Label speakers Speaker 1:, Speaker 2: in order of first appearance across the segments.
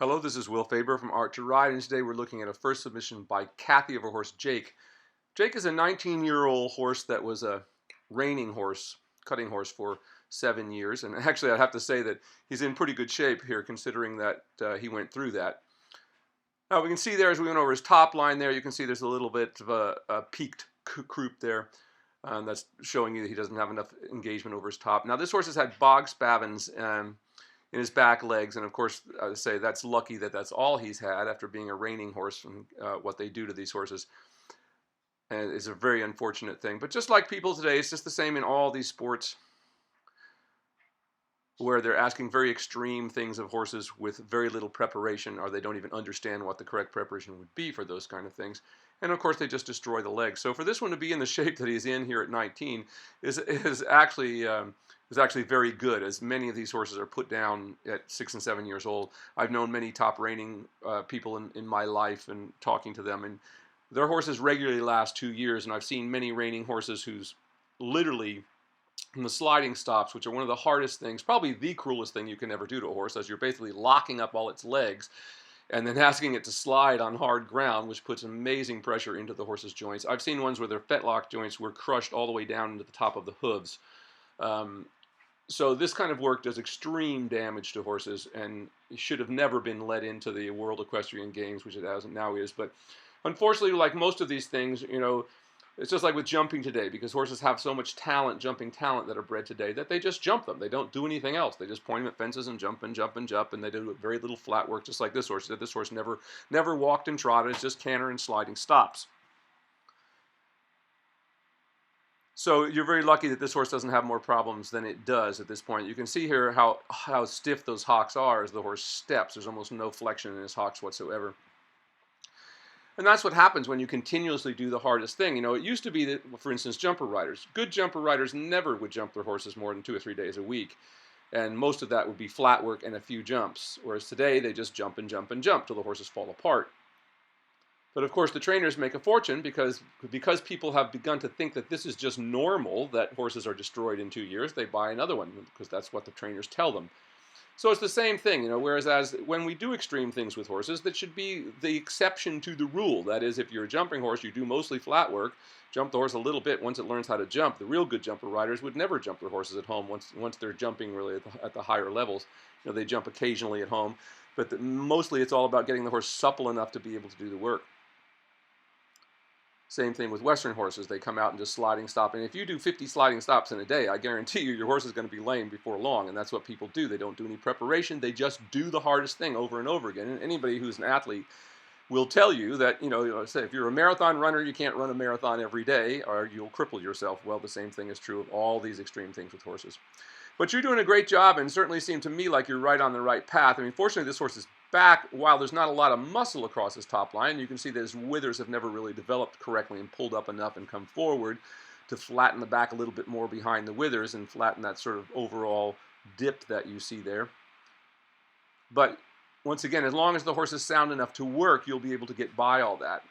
Speaker 1: Hello, this is Will Faerber from Art to Ride, and today we're looking at a first submission by Kathy of her horse Jake. Jake is a 19-year-old horse that was a reining horse, cutting horse for 7 years, and actually I'd have to say that he's in pretty good shape here considering that he went through that. Now we can see there as we went over his top line there, you can see there's a little bit of a peaked croup there. That's showing you that he doesn't have enough engagement over his top. Now this horse has had bog spavins in his back legs, and of course I would say that's lucky that that's all he's had after being a reining horse, and what they do to these horses is a very unfortunate thing. But just like people today, it's just the same in all these sports where they're asking very extreme things of horses with very little preparation, or they don't even understand what the correct preparation would be for those kind of things. And of course they just destroy the legs. So for this one to be in the shape that he's in here at 19 is actually very good, as many of these horses are put down at 6 and 7 years old. I've known many top reining people in my life and talking to them, and their horses regularly last 2 years, and I've seen many reining horses who's literally from the sliding stops, which are one of the hardest things, probably the cruelest thing you can ever do to a horse, as you're basically locking up all its legs and then asking it to slide on hard ground, which puts amazing pressure into the horse's joints. I've seen ones where their fetlock joints were crushed all the way down into the top of the hooves. So this kind of work does extreme damage to horses, and it should have never been let into the World Equestrian Games, which it hasn't now is. But unfortunately, like most of these things, it's just like with jumping today, because horses have so much talent, jumping talent, that are bred today, that they just jump them. They don't do anything else. They just point them at fences and jump and jump and jump, and they do very little flat work, just like this horse did. This horse never walked and trotted. It's just canter and sliding stops. So you're very lucky that this horse doesn't have more problems than it does at this point. You can see here how stiff those hocks are as the horse steps. There's almost no flexion in his hocks whatsoever. And that's what happens when you continuously do the hardest thing. It used to be that, for instance, jumper riders, good jumper riders never would jump their horses more than 2 or 3 days a week. And most of that would be flat work and a few jumps. Whereas today, they just jump and jump and jump till the horses fall apart. But of course, the trainers make a fortune because people have begun to think that this is just normal, that horses are destroyed in 2 years. They buy another one because that's what the trainers tell them. So it's the same thing, whereas when we do extreme things with horses, that should be the exception to the rule. That is, if you're a jumping horse, you do mostly flat work, jump the horse a little bit once it learns how to jump. The real good jumper riders would never jump their horses at home once they're jumping really at the higher levels. They jump occasionally at home, but mostly it's all about getting the horse supple enough to be able to do the work. Same thing with Western horses. They come out and just sliding stop. And if you do 50 sliding stops in a day, I guarantee you your horse is going to be lame before long. And that's what people do. They don't do any preparation. They just do the hardest thing over and over again. And anybody who's an athlete will tell you that, say if you're a marathon runner, you can't run a marathon every day or you'll cripple yourself. Well, the same thing is true of all these extreme things with horses. But you're doing a great job, and certainly seemed to me like you're right on the right path. I mean, fortunately, this horse is back, while there's not a lot of muscle across his top line, you can see that his withers have never really developed correctly and pulled up enough and come forward to flatten the back a little bit more behind the withers and flatten that sort of overall dip that you see there. But once again, as long as the horse is sound enough to work, you'll be able to get by all that.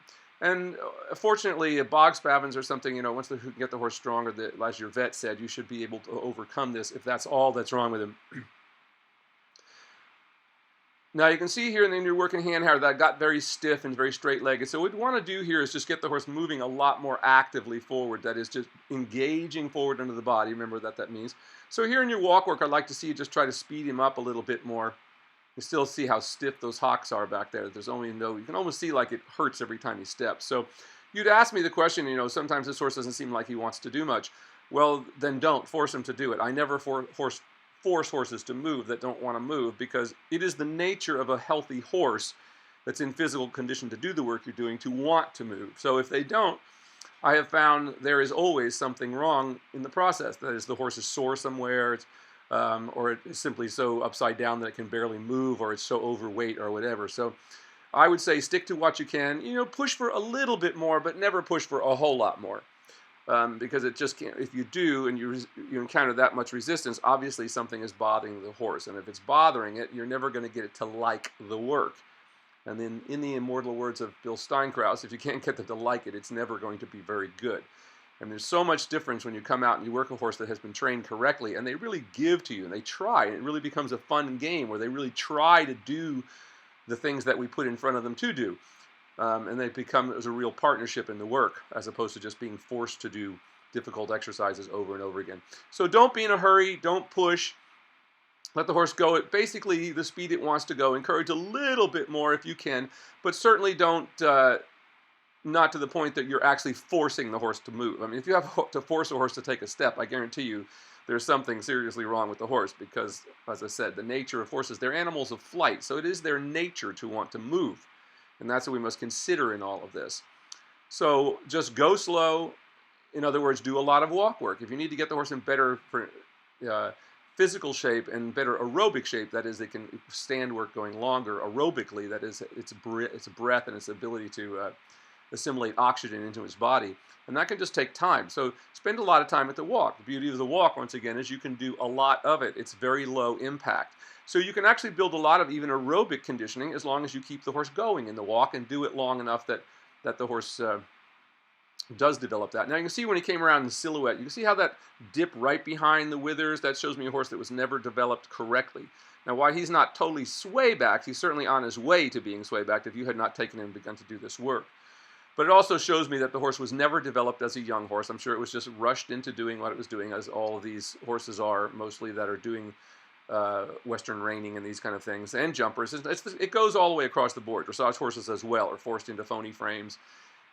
Speaker 1: And fortunately, bog spavins or something, once you get the horse stronger, as your vet said, you should be able to overcome this if that's all that's wrong with him. Now you can see here in your working hand how that got very stiff and very straight-legged. So what we want to do here is just get the horse moving a lot more actively forward. That is, just engaging forward into the body. Remember that means. So here in your walk work, I'd like to see you just try to speed him up a little bit more. You still see how stiff those hocks are back there. You can almost see like it hurts every time he steps. So you'd ask me the question, sometimes this horse doesn't seem like he wants to do much. Well, then don't force him to do it. I never force horses to move that don't want to move, because it is the nature of a healthy horse that's in physical condition to do the work you're doing to want to move. So if they don't, I have found there is always something wrong in the process. That is, the horse is sore somewhere, or it's simply so upside down that it can barely move, or it's so overweight or whatever. So I would say stick to what you can. Push for a little bit more, but never push for a whole lot more. Because it just can't. If you do and you encounter that much resistance, obviously something is bothering the horse. And if it's bothering it, you're never going to get it to like the work. And then, in the immortal words of Bill Steinkraus, if you can't get them to like it, it's never going to be very good. And there's so much difference when you come out and you work a horse that has been trained correctly, and they really give to you, and they try, and it really becomes a fun game where they really try to do the things that we put in front of them to do. And they become as a real partnership in the work, as opposed to just being forced to do difficult exercises over and over again. So don't be in a hurry, don't push. Let the horse go at basically the speed it wants to go. Encourage a little bit more if you can, but certainly don't, not to the point that you're actually forcing the horse to move. I mean, if you have to force a horse to take a step, I guarantee you there's something seriously wrong with the horse because, as I said, the nature of horses, they're animals of flight, so it is their nature to want to move. And that's what we must consider in all of this. So just go slow. In other words, do a lot of walk work. If you need to get the horse in better physical shape and better aerobic shape, that is, they can stand work going longer aerobically, that is, its breath and its ability to assimilate oxygen into its body. And that can just take time. So spend a lot of time at the walk. The beauty of the walk, once again, is you can do a lot of it. It's very low impact. So you can actually build a lot of even aerobic conditioning as long as you keep the horse going in the walk and do it long enough that the horse does develop that. Now you can see when he came around in silhouette, you can see how that dip right behind the withers, that shows me a horse that was never developed correctly. Now while he's not totally sway backed, he's certainly on his way to being sway backed if you had not taken him and begun to do this work. But it also shows me that the horse was never developed as a young horse. I'm sure it was just rushed into doing what it was doing, as all of these horses are, mostly that are doing Western reining and these kind of things, and jumpers. It goes all the way across the board. Dressage horses as well are forced into phony frames.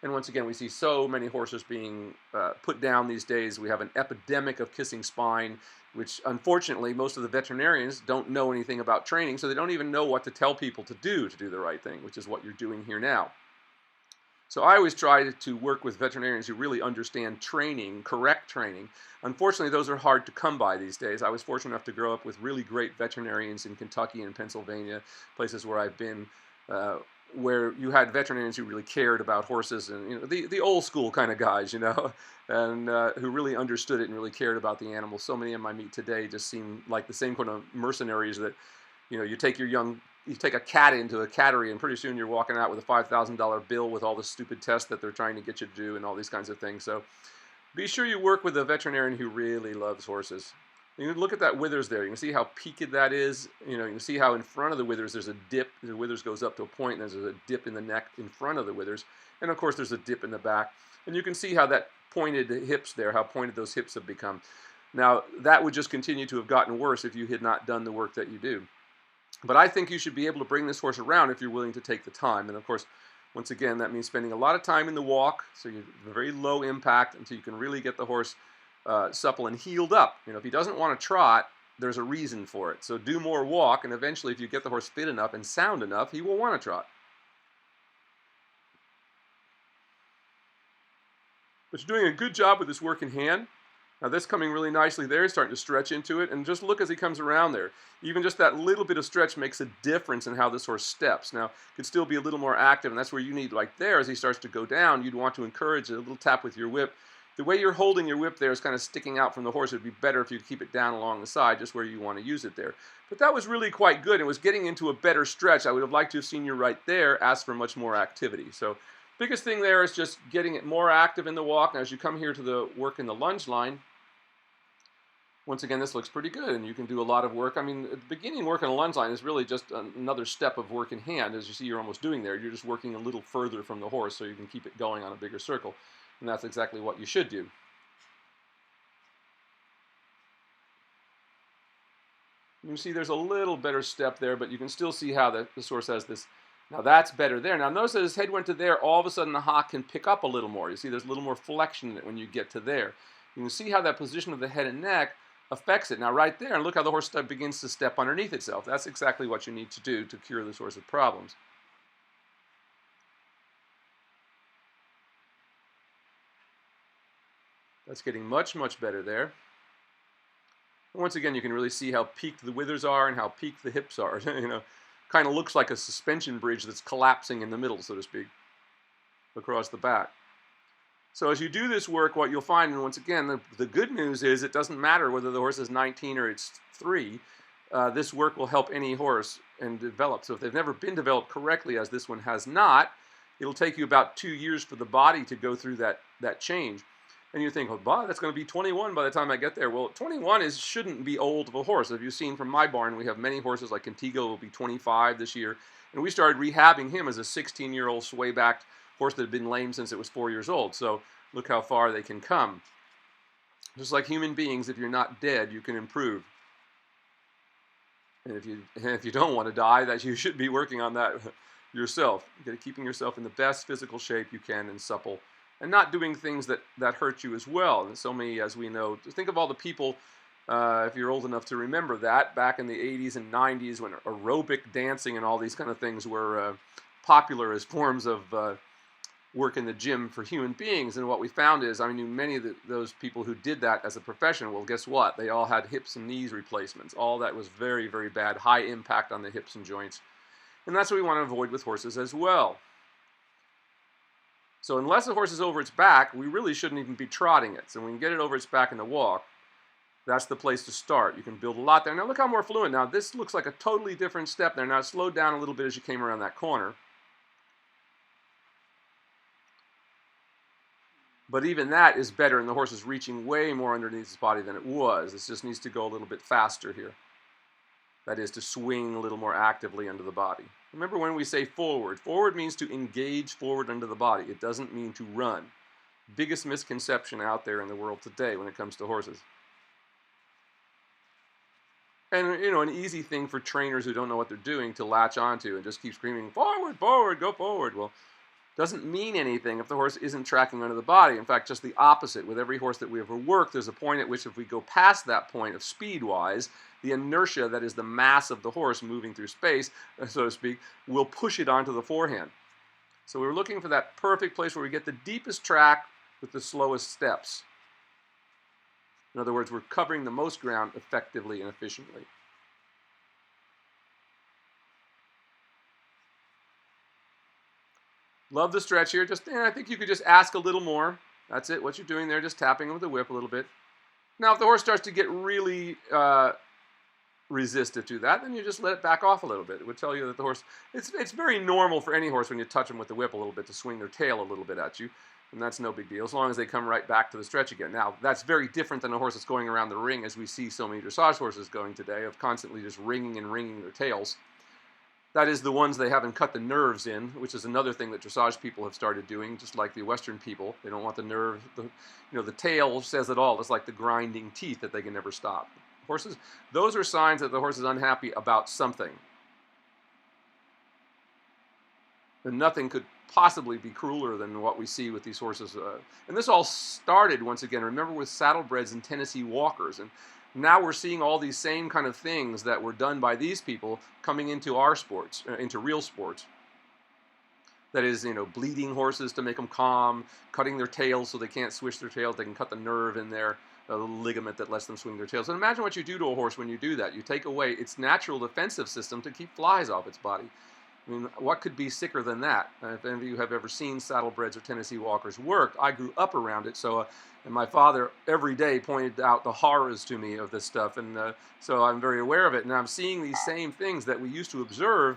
Speaker 1: And once again, we see so many horses being put down these days. We have an epidemic of kissing spine, which unfortunately most of the veterinarians don't know anything about training, so they don't even know what to tell people to do the right thing, which is what you're doing here now. So I always try to work with veterinarians who really understand training, correct training. Unfortunately, those are hard to come by these days. I was fortunate enough to grow up with really great veterinarians in Kentucky and Pennsylvania, places where I've been, where you had veterinarians who really cared about horses, and the old school kind of guys, and who really understood it and really cared about the animals. So many of them I meet today just seem like the same kind of mercenaries that, you take you take a cat into a cattery, and pretty soon you're walking out with a $5,000 bill with all the stupid tests that they're trying to get you to do and all these kinds of things. So be sure you work with a veterinarian who really loves horses. You can look at that withers there. You can see how peaked that is. You can see how in front of the withers there's a dip. The withers goes up to a point, and there's a dip in the neck in front of the withers. And of course there's a dip in the back. And you can see how that pointed hips there, how pointed those hips have become. Now that would just continue to have gotten worse if you had not done the work that you do. But I think you should be able to bring this horse around if you're willing to take the time. And of course, once again, that means spending a lot of time in the walk, so you're very low impact until you can really get the horse supple and healed up. If he doesn't want to trot, there's a reason for it. So do more walk, and eventually if you get the horse fit enough and sound enough, he will want to trot. But you're doing a good job with this work in hand. Now that's coming really nicely there. He's starting to stretch into it, and just look as he comes around there. Even just that little bit of stretch makes a difference in how this horse steps. Now, could still be a little more active, and that's where you need, like there, as he starts to go down, you'd want to encourage a little tap with your whip. The way you're holding your whip there is kind of sticking out from the horse. It would be better if you keep it down along the side, just where you want to use it there. But that was really quite good. It was getting into a better stretch. I would have liked to have seen you right there ask for much more activity. So biggest thing there is just getting it more active in the walk. Now, as you come here to the work in the lunge line, once again, this looks pretty good, and you can do a lot of work. I mean, the beginning work in a lunge line is really just another step of work in hand. As you see, you're almost doing there. You're just working a little further from the horse so you can keep it going on a bigger circle, and that's exactly what you should do. You can see there's a little better step there, but you can still see how this horse has this. Now that's better there. Now notice that his head went to there. All of a sudden the hock can pick up a little more. You see there's a little more flexion in it when you get to there. You can see how that position of the head and neck affects it. Now right there, and look how the horse begins to step underneath itself. That's exactly what you need to do to cure this horse's problems. That's getting much, much better there. And once again, you can really see how peaked the withers are and how peaked the hips are. Kind of looks like a suspension bridge that's collapsing in the middle, so to speak, across the back. So as you do this work, what you'll find, and once again, the good news is it doesn't matter whether the horse is 19 or it's 3. This work will help any horse and develop. So if they've never been developed correctly, as this one has not, it'll take you about 2 years for the body to go through that change. And you think, oh, bah, that's going to be 21 by the time I get there. Well, 21 shouldn't be old of a horse. As you've seen from my barn, we have many horses like Contigo will be 25 this year. And we started rehabbing him as a 16-year-old sway-backed horse that had been lame since it was 4 years old. So look how far they can come. Just like human beings, if you're not dead, you can improve. And if you don't want to die, that you should be working on that yourself. Keeping yourself in the best physical shape you can and supple, and not doing things that hurt you as well. And so many, as we know, think of all the people, if you're old enough to remember that, back in the 80s and 90s when aerobic dancing and all these kind of things were popular as forms of work in the gym for human beings. And what we found is, I knew many of those people who did that as a profession. Well, guess what? They all had hips and knees replacements. All that was very, very bad, high impact on the hips and joints. And that's what we want to avoid with horses as well. So unless the horse is over its back, we really shouldn't even be trotting it. So when we get it over its back in the walk, that's the place to start. You can build a lot there. Now look how more fluent. Now this looks like a totally different step there. Now it slowed down a little bit as you came around that corner. But even that is better, and the horse is reaching way more underneath its body than it was. It just needs to go a little bit faster here. That is, to swing a little more actively under the body. Remember when we say forward, forward means to engage forward under the body. It doesn't mean to run. Biggest misconception out there in the world today when it comes to horses. And, you know, an easy thing for trainers who don't know what they're doing to latch onto and just keep screaming, forward, forward, go forward. Well, doesn't mean anything if the horse isn't tracking under the body. In fact, just the opposite. With every horse that we ever work, there's a point at which if we go past that point of speed-wise, the inertia, that is the mass of the horse moving through space, so to speak, will push it onto the forehand. So we're looking for that perfect place where we get the deepest track with the slowest steps. In other words, we're covering the most ground effectively and efficiently. Love the stretch here. I think you could just ask a little more. That's it. What you're doing there, just tapping with the whip a little bit. Now, if the horse starts to get really resistive to that, then you just let it back off a little bit. It would tell you that the horse, it's very normal for any horse when you touch them with the whip a little bit to swing their tail a little bit at you. And that's no big deal, as long as they come right back to the stretch again. Now, that's very different than a horse that's going around the ring, as we see so many dressage horses going today, of constantly just ringing and ringing their tails. That is the ones they haven't cut the nerves in, which is another thing that dressage people have started doing, just like the Western people. They don't want the nerve. The tail says it all. It's like the grinding teeth that they can never stop. Horses, those are signs that the horse is unhappy about something. And nothing could possibly be crueler than what we see with these horses. And this all started, once again, remember, with saddlebreds and Tennessee walkers. And now we're seeing all these same kind of things that were done by these people coming into our sports, into real sports. That is, bleeding horses to make them calm, cutting their tails so they can't swish their tails. They can cut the nerve in there, the ligament that lets them swing their tails. And imagine what you do to a horse when you do that. You take away its natural defensive system to keep flies off its body. I mean, what could be sicker than that? If any of you have ever seen saddlebreds or Tennessee walkers work, I grew up around it, and my father every day pointed out the horrors to me of this stuff, and so I'm very aware of it. And I'm seeing these same things that we used to observe,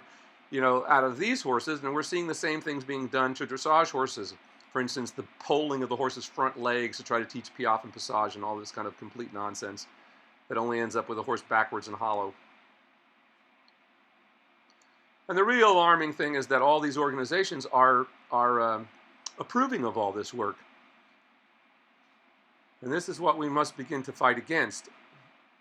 Speaker 1: out of these horses, and we're seeing the same things being done to dressage horses. For instance, the poling of the horse's front legs to try to teach piaffe and passage and all this kind of complete nonsense that only ends up with a horse backwards and hollow. And the real alarming thing is that all these organizations are approving of all this work. And this is what we must begin to fight against.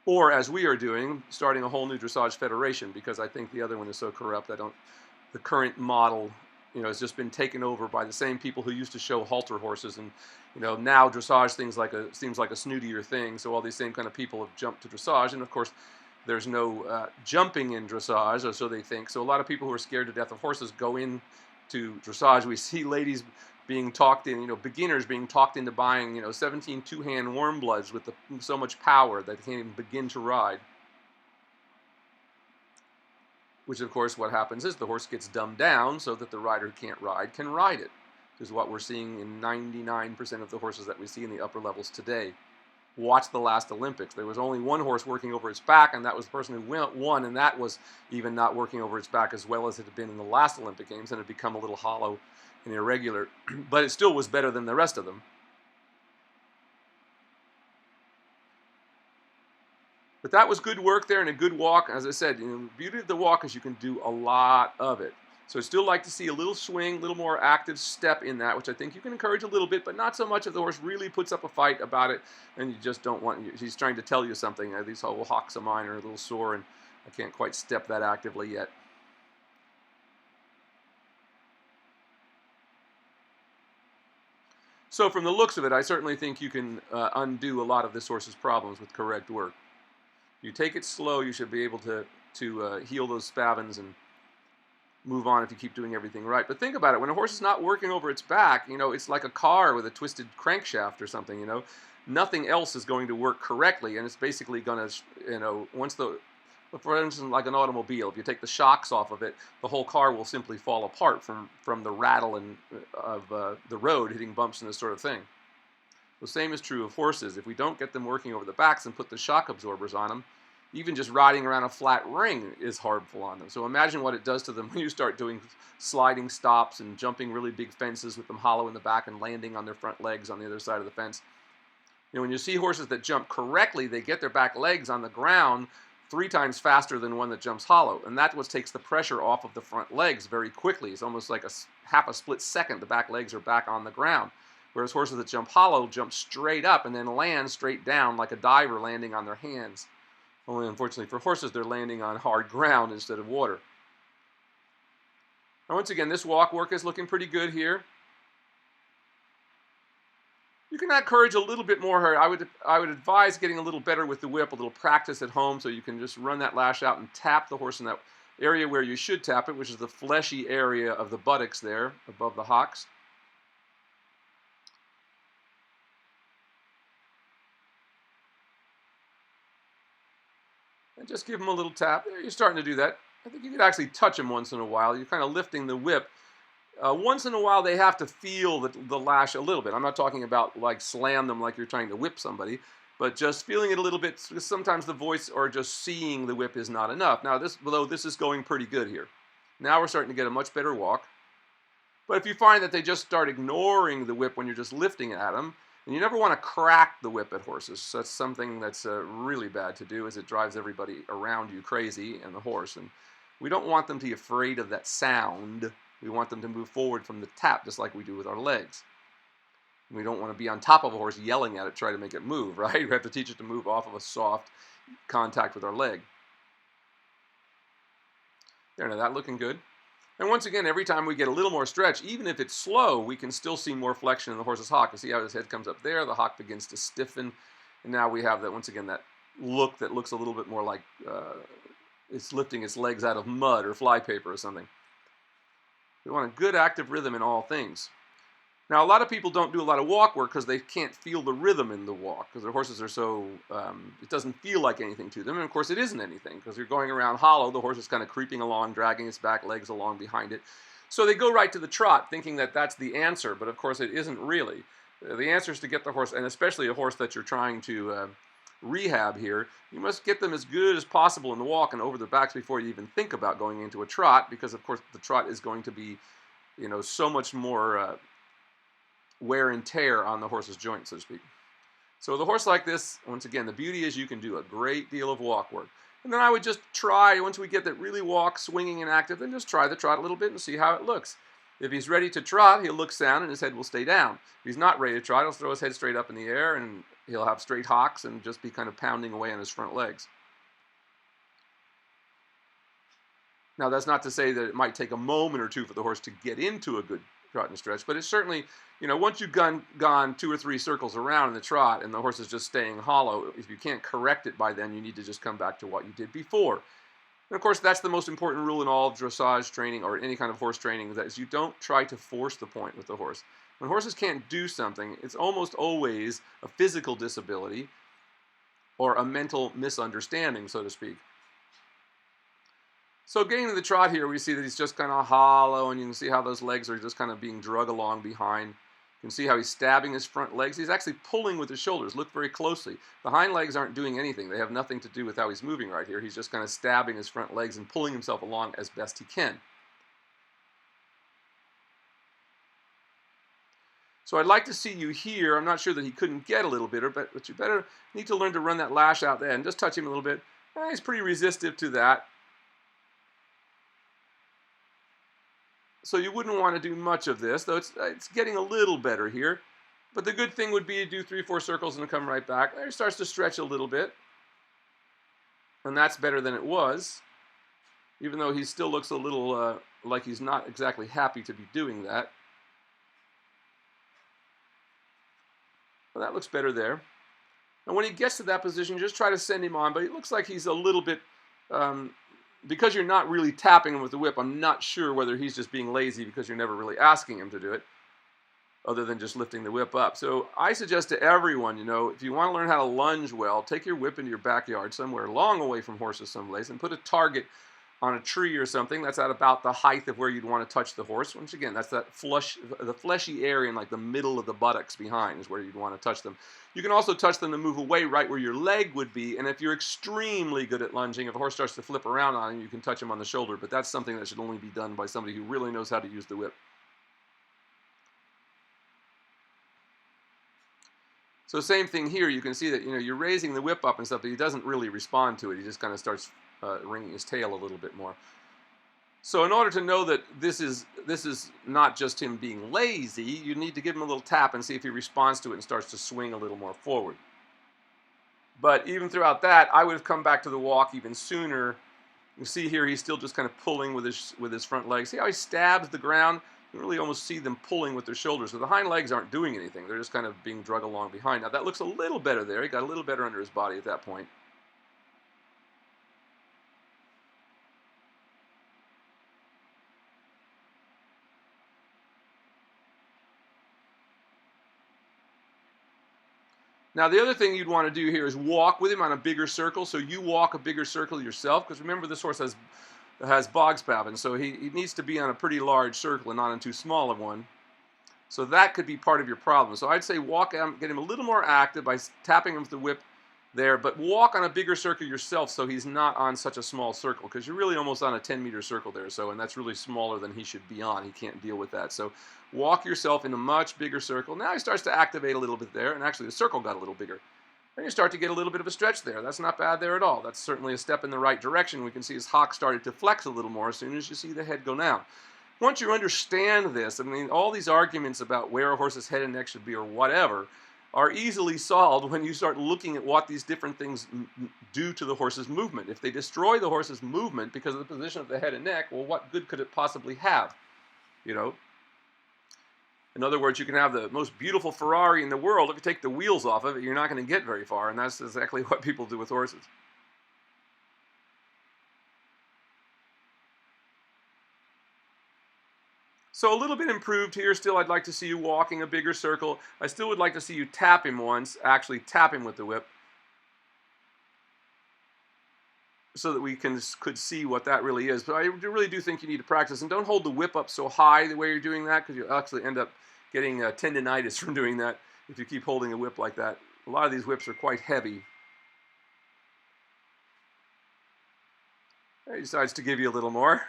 Speaker 1: Or, as we are doing, starting a whole new dressage federation, because I think the other one is so corrupt. The current model, has just been taken over by the same people who used to show halter horses, and now dressage seems like a snootier thing. So all these same kind of people have jumped to dressage, and of course, there's no jumping in dressage, or so they think. So a lot of people who are scared to death of horses go into dressage. We see ladies being talked in, beginners being talked into buying, 17 two-hand warm bloods with so much power that they can't even begin to ride. Which, of course, what happens is the horse gets dumbed down so that the rider who can't ride can ride it. Which is what we're seeing in 99% of the horses that we see in the upper levels today. Watch the last Olympics. There was only one horse working over its back, and that was the person who won, and that was even not working over its back as well as it had been in the last Olympic Games, and had become a little hollow and irregular, but it still was better than the rest of them. But that was good work there and a good walk. As I said, the beauty of the walk is you can do a lot of it. So I still like to see a little swing, a little more active step in that, which I think you can encourage a little bit, but not so much if the horse really puts up a fight about it and you just don't want, he's trying to tell you something. These whole hocks of mine are a little sore and I can't quite step that actively yet. So from the looks of it, I certainly think you can undo a lot of this horse's problems with correct work. You take it slow, you should be able to heal those spavins and move on if you keep doing everything right. But think about it, when a horse is not working over its back, it's like a car with a twisted crankshaft or something, nothing else is going to work correctly, and it's basically going to, once for instance, like an automobile, if you take the shocks off of it, the whole car will simply fall apart from the rattle of the road hitting bumps and this sort of thing. The same is true of horses. If we don't get them working over the backs and put the shock absorbers on them, even just riding around a flat ring is harmful on them. So imagine what it does to them when you start doing sliding stops and jumping really big fences with them hollow in the back and landing on their front legs on the other side of the fence. When you see horses that jump correctly, they get their back legs on the ground 3 times faster than one that jumps hollow. And that's what takes the pressure off of the front legs very quickly. It's almost like half a split second, the back legs are back on the ground. Whereas horses that jump hollow jump straight up and then land straight down like a diver landing on their hands. Only unfortunately for horses, they're landing on hard ground instead of water. Now once again, this walk work is looking pretty good here. You can encourage a little bit more. I would advise getting a little better with the whip, a little practice at home, so you can just run that lash out and tap the horse in that area where you should tap it, which is the fleshy area of the buttocks there above the hocks. And just give him a little tap. There, you're starting to do that. I think you could actually touch him once in a while. You're kind of lifting the whip. Once in a while, they have to feel the lash a little bit. I'm not talking about like slam them like you're trying to whip somebody, but just feeling it a little bit, because sometimes the voice or just seeing the whip is not enough. Now, this is going pretty good here. Now we're starting to get a much better walk. But if you find that they just start ignoring the whip when you're just lifting at them, and you never want to crack the whip at horses. So that's something that's really bad to do, as it drives everybody around you crazy and the horse. And we don't want them to be afraid of that sound. We want them to move forward from the tap, just like we do with our legs. We don't want to be on top of a horse yelling at it, try to make it move, right? We have to teach it to move off of a soft contact with our leg. There, now that looking good. And once again, every time we get a little more stretch, even if it's slow, we can still see more flexion in the horse's hock. You see how his head comes up there, the hock begins to stiffen, and now we have that, once again, that look that looks a little bit more like it's lifting its legs out of mud or flypaper or something. We want a good active rhythm in all things. Now, a lot of people don't do a lot of walk work because they can't feel the rhythm in the walk, because their horses are so, it doesn't feel like anything to them. And of course, it isn't anything, because you're going around hollow, the horse is kind of creeping along, dragging its back legs along behind it. So they go right to the trot, thinking that that's the answer, but of course it isn't really. The answer is to get the horse, and especially a horse that you're trying to rehab here, you must get them as good as possible in the walk and over their backs before you even think about going into a trot, because of course the trot is going to be, so much more wear and tear on the horse's joint, so to speak. So with a horse like this, once again, the beauty is you can do a great deal of walk work. And then I would just try, once we get that really walk, swinging and active, then just try the trot a little bit and see how it looks. If he's ready to trot, he'll look down and his head will stay down. If he's not ready to trot, he'll throw his head straight up in the air and he'll have straight hocks and just be kind of pounding away on his front legs. Now, that's not to say that it might take a moment or two for the horse to get into a good trot and stretch, but it's certainly, once you've gone 2 or 3 circles around in the trot and the horse is just staying hollow, if you can't correct it by then, you need to just come back to what you did before. And of course, that's the most important rule in all dressage training or any kind of horse training, that is you don't try to force the point with the horse. When horses can't do something, it's almost always a physical disability or a mental misunderstanding, so to speak. So getting to the trot here, we see that he's just kind of hollow, and you can see how those legs are just kind of being drug along behind. You can see how he's stabbing his front legs. He's actually pulling with his shoulders. Look very closely. The hind legs aren't doing anything. They have nothing to do with how he's moving right here. He's just kind of stabbing his front legs and pulling himself along as best he can. So I'd like to see you here. I'm not sure that he couldn't get a little bit, but you better need to learn to run that lash out there and just touch him a little bit. He's pretty resistive to that. So you wouldn't want to do much of this, though it's getting a little better here. But the good thing would be to do 3-4 circles and come right back. There, it starts to stretch a little bit. And that's better than it was, even though he still looks a little like he's not exactly happy to be doing that. Well, that looks better there. And when he gets to that position, just try to send him on. But it looks like he's a little bit, because you're not really tapping him with the whip, I'm not sure whether he's just being lazy because you're never really asking him to do it, other than just lifting the whip up. So I suggest to everyone, if you want to learn how to lunge well, take your whip into your backyard somewhere long away from horses someplace and put a target on a tree or something that's at about the height of where you'd want to touch the horse. Once again, that's the fleshy area in like the middle of the buttocks behind is where you'd want to touch them. You can also touch them to move away right where your leg would be, and if you're extremely good at lunging, if a horse starts to flip around on him, you can touch him on the shoulder, but that's something that should only be done by somebody who really knows how to use the whip. So same thing here. You can see that you're raising the whip up and stuff, but he doesn't really respond to it. He just kind of starts wringing his tail a little bit more. So in order to know that this is not just him being lazy, you need to give him a little tap and see if he responds to it and starts to swing a little more forward. But even throughout that, I would have come back to the walk even sooner. You see here he's still just kind of pulling with his front legs. See how he stabs the ground? You can really almost see them pulling with their shoulders. So the hind legs aren't doing anything. They're just kind of being drug along behind. Now that looks a little better there. He got a little better under his body at that point. Now the other thing you'd want to do here is walk with him on a bigger circle. So you walk a bigger circle yourself, because remember this horse has bogspaven, so he needs to be on a pretty large circle and not on too small of one. So that could be part of your problem. So I'd say walk him, get him a little more active by tapping him with the whip there, but walk on a bigger circle yourself so he's not on such a small circle, because you're really almost on a 10-meter circle there, so, and that's really smaller than he should be on. He can't deal with that. So walk yourself in a much bigger circle. Now he starts to activate a little bit there, and actually the circle got a little bigger. And you start to get a little bit of a stretch there. That's not bad there at all. That's certainly a step in the right direction. We can see his hock started to flex a little more as soon as you see the head go down. Once you understand this, I mean, all these arguments about where a horse's head and neck should be or whatever are easily solved when you start looking at what these different things do to the horse's movement. If they destroy the horse's movement because of the position of the head and neck, well, what good could it possibly have? In other words, you can have the most beautiful Ferrari in the world. If you take the wheels off of it, you're not going to get very far, and that's exactly what people do with horses. So a little bit improved here. Still, I'd like to see you walking a bigger circle. I still would like to see you tap him once, actually tap him with the whip, so that we could see what that really is. But I really do think you need to practice. And don't hold the whip up so high the way you're doing that, because you'll actually end up getting tendinitis from doing that if you keep holding a whip like that. A lot of these whips are quite heavy. He decides to give you a little more.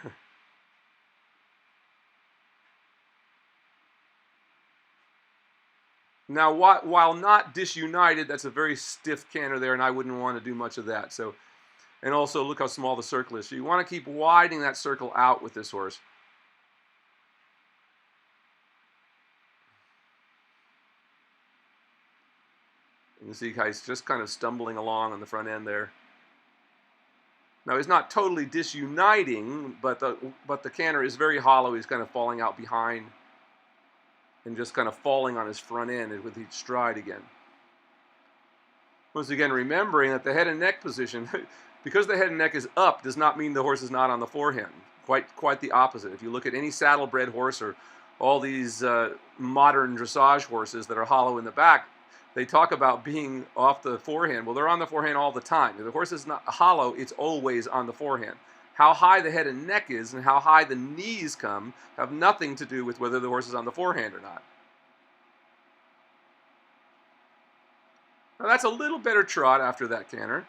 Speaker 1: Now, while not disunited, that's a very stiff canter there, and I wouldn't want to do much of that. So, and also, look how small the circle is. So you want to keep widening that circle out with this horse. You can see how he's just kind of stumbling along on the front end there. Now, he's not totally disuniting, but the canter is very hollow. He's kind of falling out behind and just kind of falling on his front end with each stride again. Once again, remembering that the head and neck position, because the head and neck is up, does not mean the horse is not on the forehand. Quite the opposite. If you look at any saddle-bred horse or all these modern dressage horses that are hollow in the back, they talk about being off the forehand. Well, they're on the forehand all the time. If the horse is not hollow, it's always on the forehand. How high the head and neck is and how high the knees come have nothing to do with whether the horse is on the forehand or not. Now that's a little better trot after that canter.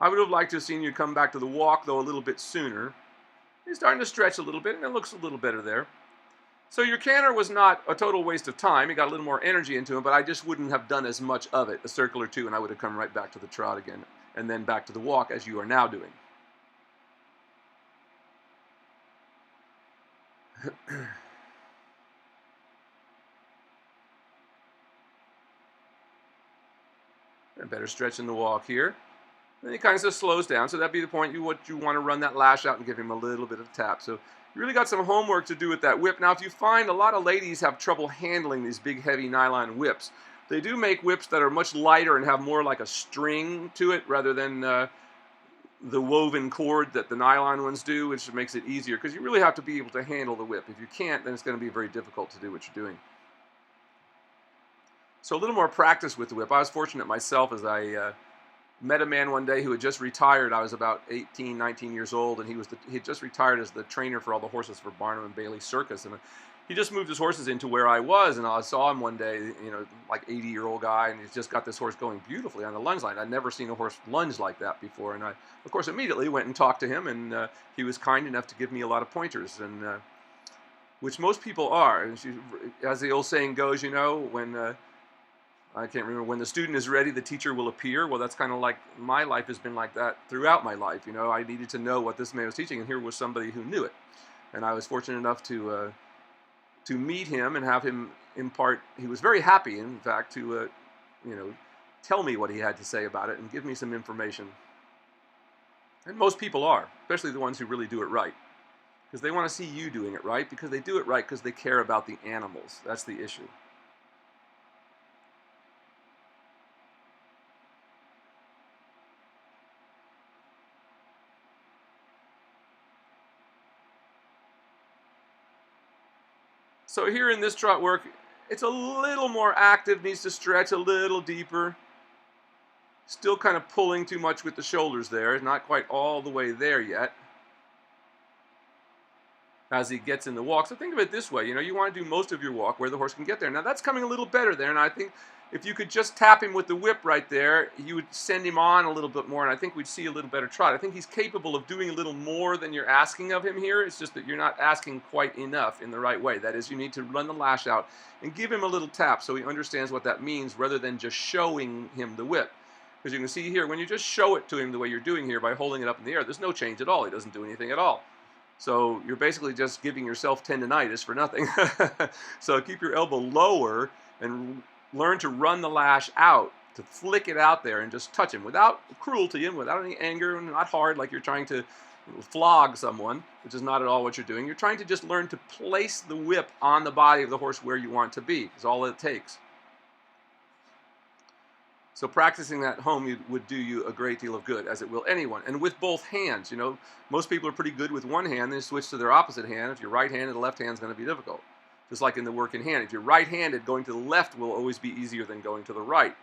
Speaker 1: I would have liked to have seen you come back to the walk, though, a little bit sooner. He's starting to stretch a little bit, and it looks a little better there. So your canter was not a total waste of time. You got a little more energy into it, but I just wouldn't have done as much of it, a circle or two, and I would have come right back to the trot again, and then back to the walk as you are now doing. And better stretch in the walk here. Then he kind of just slows down, so that'd be the point you want to run that lash out and give him a little bit of tap. So you really got some homework to do with that whip. Now, if you find a lot of ladies have trouble handling these big, heavy nylon whips, they do make whips that are much lighter and have more like a string to it rather than the woven cord that the nylon ones do, which makes it easier because you really have to be able to handle the whip. If you can't, then it's going to be very difficult to do what you're doing. So a little more practice with the whip. I was fortunate myself as I met a man one day who had just retired. I was about 18, 19 years old, and he had just retired as the trainer for all the horses for Barnum and Bailey Circus. And he just moved his horses into where I was, and I saw him one day, like 80-year-old guy, and he's just got this horse going beautifully on the lunge line. I'd never seen a horse lunge like that before, and I, of course, immediately went and talked to him, and he was kind enough to give me a lot of pointers, and which most people are. And as the old saying goes, when I can't remember, when the student is ready, the teacher will appear. Well, that's kind of like my life has been like that throughout my life. I needed to know what this man was teaching, and here was somebody who knew it. And I was fortunate enough to meet him and have him impart. He was very happy, in fact, to tell me what he had to say about it and give me some information. And most people are, especially the ones who really do it right, because they want to see you doing it right, because they do it right because they care about the animals. That's the issue. So here in this trot work, it's a little more active, needs to stretch a little deeper. Still kind of pulling too much with the shoulders there, not quite all the way there yet as he gets in the walk. So think of it this way, you want to do most of your walk where the horse can get there. Now that's coming a little better there, and I think if you could just tap him with the whip right there, you would send him on a little bit more, and I think we'd see a little better trot. I think he's capable of doing a little more than you're asking of him here. It's just that you're not asking quite enough in the right way. That is, you need to run the lash out and give him a little tap so he understands what that means rather than just showing him the whip. Because you can see here, when you just show it to him the way you're doing here by holding it up in the air, there's no change at all. He doesn't do anything at all. So you're basically just giving yourself tendinitis for nothing. So keep your elbow lower and learn to run the lash out, to flick it out there and just touch him without cruelty and without any anger and not hard like you're trying to flog someone, which is not at all what you're doing. You're trying to just learn to place the whip on the body of the horse where you want it to be. Is all it takes. So practicing that at home would do you a great deal of good, as it will anyone. And with both hands, most people are pretty good with one hand, then switch to their opposite hand. If you're right-handed, the left hand's going to be difficult. Just like in the work in hand. If you're right-handed, going to the left will always be easier than going to the right.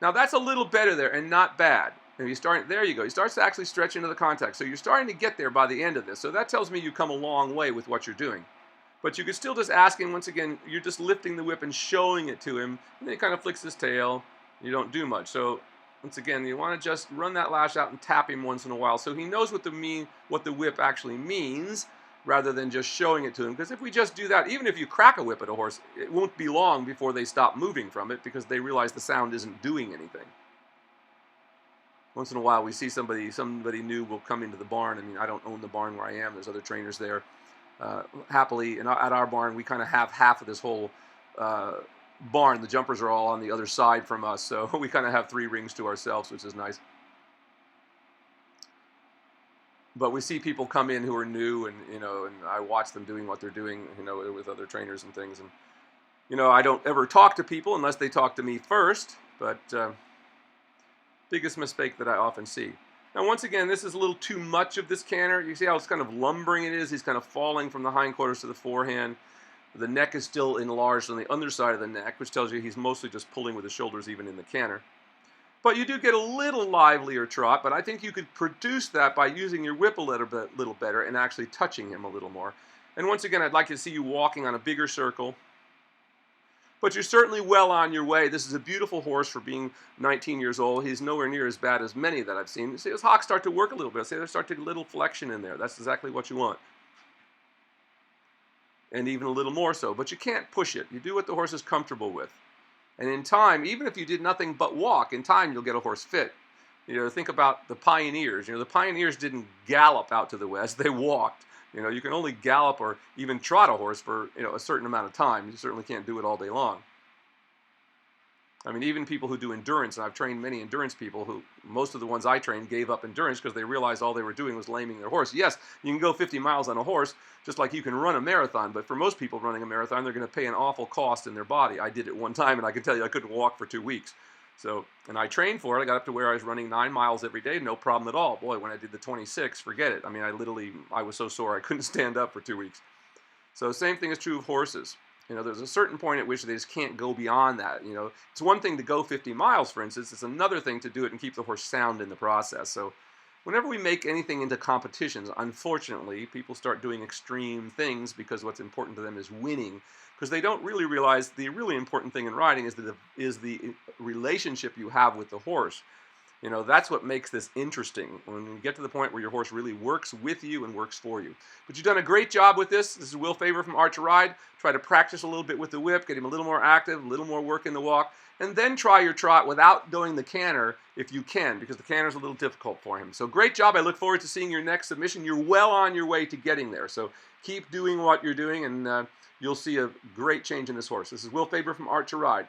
Speaker 1: Now that's a little better there and not bad. And there you go. He starts to actually stretch into the contact. So you're starting to get there by the end of this. So that tells me you've come a long way with what you're doing. But you could still just ask him, once again, you're just lifting the whip and showing it to him, and then he kind of flicks his tail. You don't do much. So once again, you want to just run that lash out and tap him once in a while so he knows what the whip actually means rather than just showing it to him. Because if we just do that, even if you crack a whip at a horse, it won't be long before they stop moving from it because they realize the sound isn't doing anything. Once in a while, we see somebody new will come into the barn. I mean, I don't own the barn where I am. There's other trainers there. Happily, at our barn, we kind of have half of this whole barn. The jumpers are all on the other side from us, so we kind of have 3 rings to ourselves, which is nice. But we see people come in who are new, and and I watch them doing what they're doing, with other trainers and things. And I don't ever talk to people unless they talk to me first. But biggest mistake that I often see. Now, once again, this is a little too much of this canter. You see how it's kind of lumbering it is? He's kind of falling from the hindquarters to the forehand. The neck is still enlarged on the underside of the neck, which tells you he's mostly just pulling with his shoulders even in the canter. But you do get a little livelier trot, but I think you could produce that by using your whip a little better and actually touching him a little more. And once again, I'd like to see you walking on a bigger circle. But you're certainly well on your way. This is a beautiful horse for being 19 years old. He's nowhere near as bad as many that I've seen. See his hocks start to work a little bit. See, they start to get a little flexion in there. That's exactly what you want. and even a little more so. But you can't push it. You do what the horse is comfortable with. And in time, even if you did nothing but walk, in time you'll get a horse fit. Think about the pioneers. The pioneers didn't gallop out to the west, they walked. You can only gallop or even trot a horse for a certain amount of time. You certainly can't do it all day long. I mean, even people who do endurance, and I've trained many endurance people who, most of the ones I trained gave up endurance because they realized all they were doing was laming their horse. Yes, you can go 50 miles on a horse, just like you can run a marathon, but for most people running a marathon, they're going to pay an awful cost in their body. I did it one time, and I can tell you I couldn't walk for 2 weeks. And I trained for it. I got up to where I was running 9 miles every day, no problem at all. Boy, when I did the 26, forget it. I mean, I was so sore I couldn't stand up for 2 weeks. So same thing is true of horses. There's a certain point at which they just can't go beyond that. It's one thing to go 50 miles, for instance. It's another thing to do it and keep the horse sound in the process. So whenever we make anything into competitions, unfortunately, people start doing extreme things because what's important to them is winning, because they don't really realize the really important thing in riding is the relationship you have with the horse. That's what makes this interesting, when you get to the point where your horse really works with you and works for you. But you've done a great job with this. This is Will Faerber from Art to Ride. Try to practice a little bit with the whip, get him a little more active, a little more work in the walk, and then try your trot without doing the canter if you can, because the canter is a little difficult for him. So great job. I look forward to seeing your next submission. You're well on your way to getting there. So keep doing what you're doing, and you'll see a great change in this horse. This is Will Faerber from Art to Ride.